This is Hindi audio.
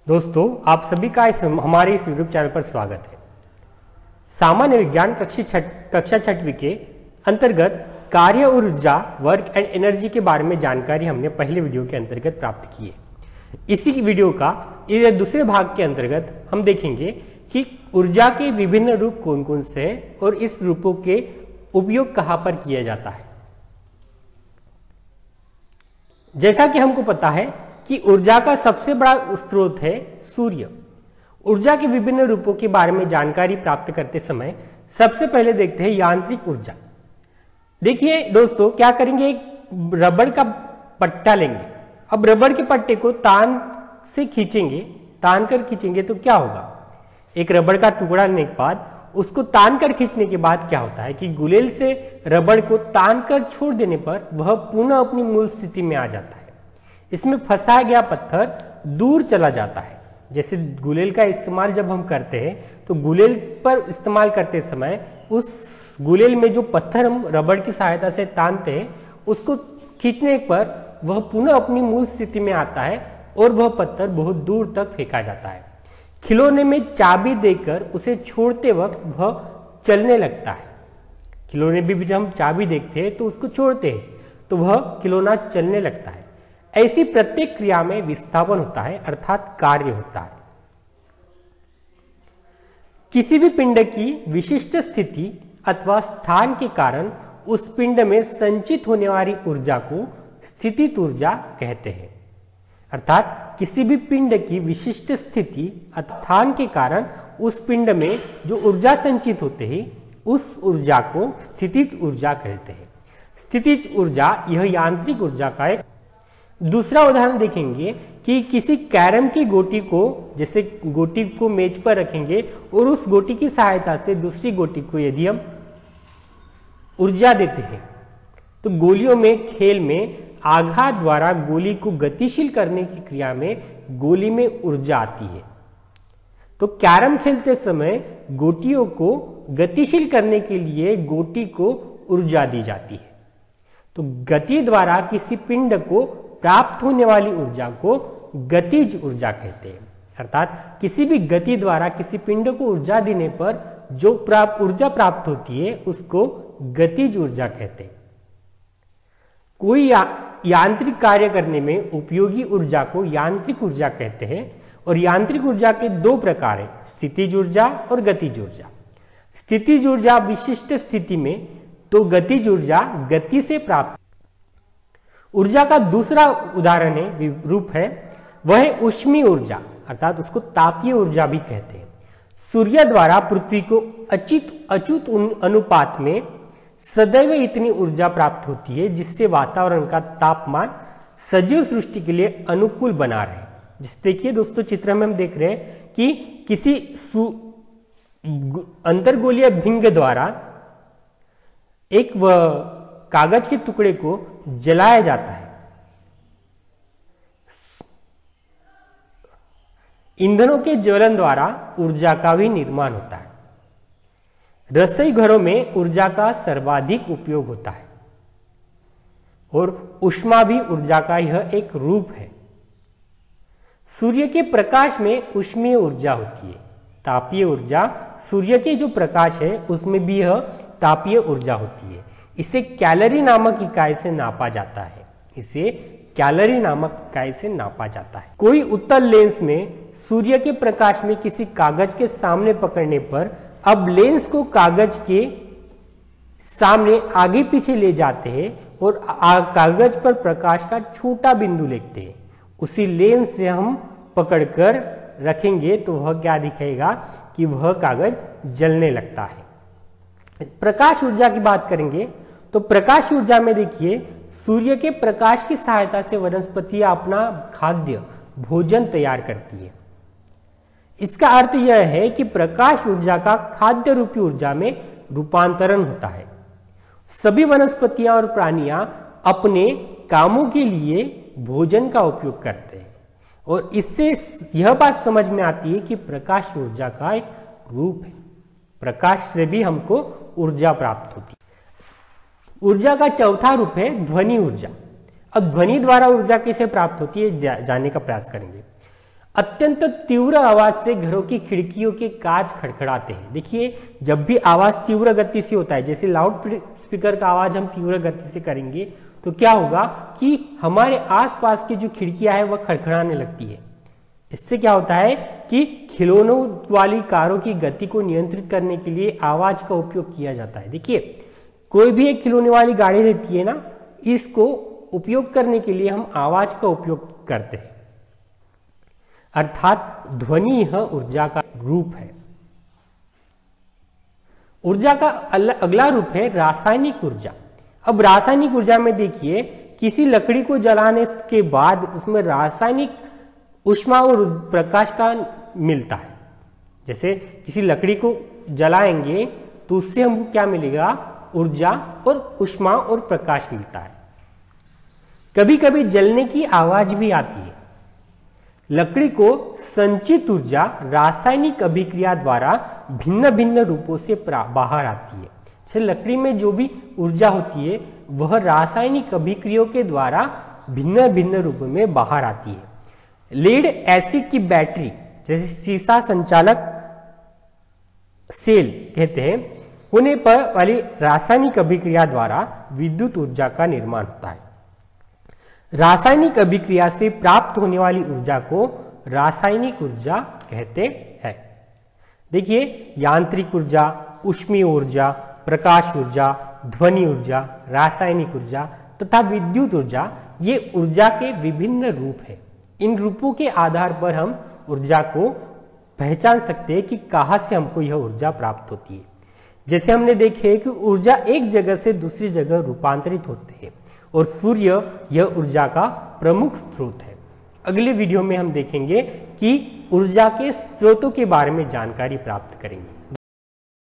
दोस्तों, आप सभी का हमारे इस यूट्यूब चैनल पर स्वागत है। सामान्य विज्ञान कक्षा छठवीं के अंतर्गत कार्य, ऊर्जा, वर्क एंड एनर्जी के बारे में जानकारी हमने पहले वीडियो के अंतर्गत प्राप्त की है। इसी वीडियो का दूसरे भाग के अंतर्गत हम देखेंगे कि ऊर्जा के विभिन्न रूप कौन कौन से हैं और इस रूपों के उपयोग कहां पर किया जाता है। जैसा कि हमको पता है कि ऊर्जा का सबसे बड़ा स्रोत है सूर्य। ऊर्जा के विभिन्न रूपों के बारे में जानकारी प्राप्त करते समय सबसे पहले देखते हैं यांत्रिक ऊर्जा। देखिए दोस्तों, क्या करेंगे, एक रबड़ का पट्टा लेंगे। अब रबड़ के पट्टे को तान से खींचेंगे, तान कर खींचेंगे तो क्या होगा, एक रबड़ का टुकड़ा लेने के बाद उसको तान कर खींचने के बाद क्या होता है कि गुलेल से रबड़ को तान कर छोड़ देने पर वह पुनः अपनी मूल स्थिति में आ जाता है। इसमें फंसा गया पत्थर दूर चला जाता है। जैसे गुलेल का इस्तेमाल जब हम करते हैं तो गुलेल पर इस्तेमाल करते समय उस गुलेल में जो पत्थर हम रबड़ की सहायता से तानते हैं उसको खींचने पर वह पुनः अपनी मूल स्थिति में आता है और वह पत्थर बहुत दूर तक फेंका जाता है। खिलौने में चाबी देकर उसे छोड़ते वक्त वह चलने लगता है। खिलौने भी जब हम चाबी देखते हैं तो उसको छोड़ते हैं तो वह खिलौना चलने लगता है। ऐसी प्रत्येक क्रिया में विस्थापन होता है, अर्थात कार्य होता है। किसी भी पिंड की विशिष्ट स्थिति अथवा स्थान के कारण उस पिंड में संचित होने वाली ऊर्जा को स्थितिज ऊर्जा कहते हैं। अर्थात किसी भी पिंड की विशिष्ट स्थिति अथवा स्थान के कारण उस पिंड में जो ऊर्जा संचित होते हैं उस ऊर्जा को स्थितिज ऊर्जा कहते हैं। स्थितिज ऊर्जा यह यांत्रिक ऊर्जा का एक दूसरा उदाहरण देखेंगे कि किसी कैरम की गोटी को, जैसे गोटी को मेज पर रखेंगे और उस गोटी की सहायता से दूसरी गोटी को यदि हम ऊर्जा देते हैं तो गोलियों में खेल में आघात द्वारा गोली को गतिशील करने की क्रिया में गोली में ऊर्जा आती है। तो कैरम खेलते समय गोटियों को गतिशील करने के लिए गोटी को ऊर्जा दी जाती है। तो गति द्वारा किसी पिंड को प्राप्त होने वाली ऊर्जा को गतिज ऊर्जा कहते हैं। अर्थात किसी भी गति द्वारा किसी पिंड को ऊर्जा देने पर जो ऊर्जा प्राप्त होती है उसको गतिज ऊर्जा कहते हैं। कोई यांत्रिक कार्य करने में उपयोगी ऊर्जा को यांत्रिक ऊर्जा कहते हैं। और यांत्रिक ऊर्जा के दो प्रकार है, स्थितिज ऊर्जा और गतिज ऊर्जा। स्थितिज ऊर्जा विशिष्ट स्थिति में, तो गतिज ऊर्जा गति से प्राप्त। ऊर्जा का दूसरा उदाहरण है, रूप है, वह है ऊष्मीय ऊर्जा, अर्थात उसको तापीय ऊर्जा भी कहते हैं। सूर्य द्वारा पृथ्वी को अचूक अनुपात में सदैव इतनी ऊर्जा प्राप्त होती है जिससे वातावरण का तापमान सजीव सृष्टि के लिए अनुकूल बना रहे। जैसे देखिए दोस्तों, चित्र में हम देख रहे हैं कि किसी अंतर्गोलीय भिंग द्वारा एक कागज के टुकड़े को जलाया जाता है। ईंधनों के ज्वलन द्वारा ऊर्जा का भी निर्माण होता है। रसोई घरों में ऊर्जा का सर्वाधिक उपयोग होता है और ऊष्मा भी ऊर्जा का यह एक रूप है। सूर्य के प्रकाश में ऊष्मीय ऊर्जा होती है। तापीय ऊर्जा, सूर्य के जो प्रकाश है उसमें भी यह तापीय ऊर्जा होती है। इसे कैलोरी नामक इकाई से नापा जाता है। इसे कैलोरी नामक इकाई से नापा जाता है। कोई उत्तल लेंस में सूर्य के प्रकाश में किसी कागज के सामने पकड़ने पर अब लेंस को कागज के सामने आगे पीछे ले जाते हैं और कागज पर प्रकाश का छोटा बिंदु लेते हैं। उसी लेंस से हम पकड़कर रखेंगे तो वह क्या दिखेगा कि वह कागज जलने लगता है। प्रकाश ऊर्जा की बात करेंगे तो प्रकाश ऊर्जा में देखिए, सूर्य के प्रकाश की सहायता से वनस्पतियां अपना खाद्य भोजन तैयार करती है। इसका अर्थ यह है कि प्रकाश ऊर्जा का खाद्य रूपी ऊर्जा में रूपांतरण होता है। सभी वनस्पतियां और प्राणियां अपने कामों के लिए भोजन का उपयोग करते हैं और इससे यह बात समझ में आती है कि प्रकाश ऊर्जा का एक रूप है। प्रकाश से भी हमको ऊर्जा प्राप्त होती है। ऊर्जा का चौथा रूप है ध्वनि ऊर्जा। अब ध्वनि द्वारा ऊर्जा कैसे प्राप्त होती है जानने का प्रयास करेंगे। अत्यंत तीव्र आवाज से घरों की खिड़कियों के कांच खड़खड़ाते हैं। देखिए, जब भी आवाज तीव्र गति से होता है, जैसे लाउड स्पीकर का आवाज हम तीव्र गति से करेंगे तो क्या होगा कि हमारे आसपास की जो खिड़कियां हैं वह खड़खड़ाने लगती है। इससे क्या होता है कि खिलौनों वाली कारों की गति को नियंत्रित करने के लिए आवाज का उपयोग किया जाता है। देखिए, कोई भी एक खिलौने वाली गाड़ी रहती है ना, इसको उपयोग करने के लिए हम आवाज का उपयोग करते हैं। अर्थात ध्वनि यह ऊर्जा का रूप है। ऊर्जा का अगला रूप है रासायनिक ऊर्जा। अब रासायनिक ऊर्जा में देखिए, किसी लकड़ी को जलाने के बाद उसमें रासायनिक ऊष्मा और प्रकाश का मिलता है। जैसे किसी लकड़ी को जलाएंगे तो उससे हमको क्या मिलेगा? ऊर्जा और ऊष्मा और प्रकाश मिलता है। कभी कभी जलने की आवाज भी आती है। लकड़ी को संचित ऊर्जा रासायनिक अभिक्रिया द्वारा भिन्न भिन्न रूपों से बाहर आती है। जैसे लकड़ी में जो भी ऊर्जा होती है वह रासायनिक अभिक्रियाओं के द्वारा भिन्न भिन्न रूपों में बाहर आती है। लेड एसिड की बैटरी, जैसे सीसा संचालक सेल कहते हैं, होने पर वाली रासायनिक अभिक्रिया द्वारा विद्युत ऊर्जा का निर्माण होता है। रासायनिक अभिक्रिया से प्राप्त होने वाली ऊर्जा को रासायनिक ऊर्जा कहते हैं। देखिए, यांत्रिक ऊर्जा, ऊष्मीय ऊर्जा, प्रकाश ऊर्जा, ध्वनि ऊर्जा, रासायनिक ऊर्जा तथा विद्युत ऊर्जा, ये ऊर्जा के विभिन्न रूप हैं। इन रूपों के आधार पर हम ऊर्जा को पहचान सकते हैं कि कहाँ से हमको यह ऊर्जा प्राप्त होती है। जैसे हमने देखे कि ऊर्जा एक जगह से दूसरी जगह रूपांतरित होती है और सूर्य यह ऊर्जा का प्रमुख स्रोत है। अगले वीडियो में हम देखेंगे कि ऊर्जा के स्रोतों के बारे में जानकारी प्राप्त करेंगे।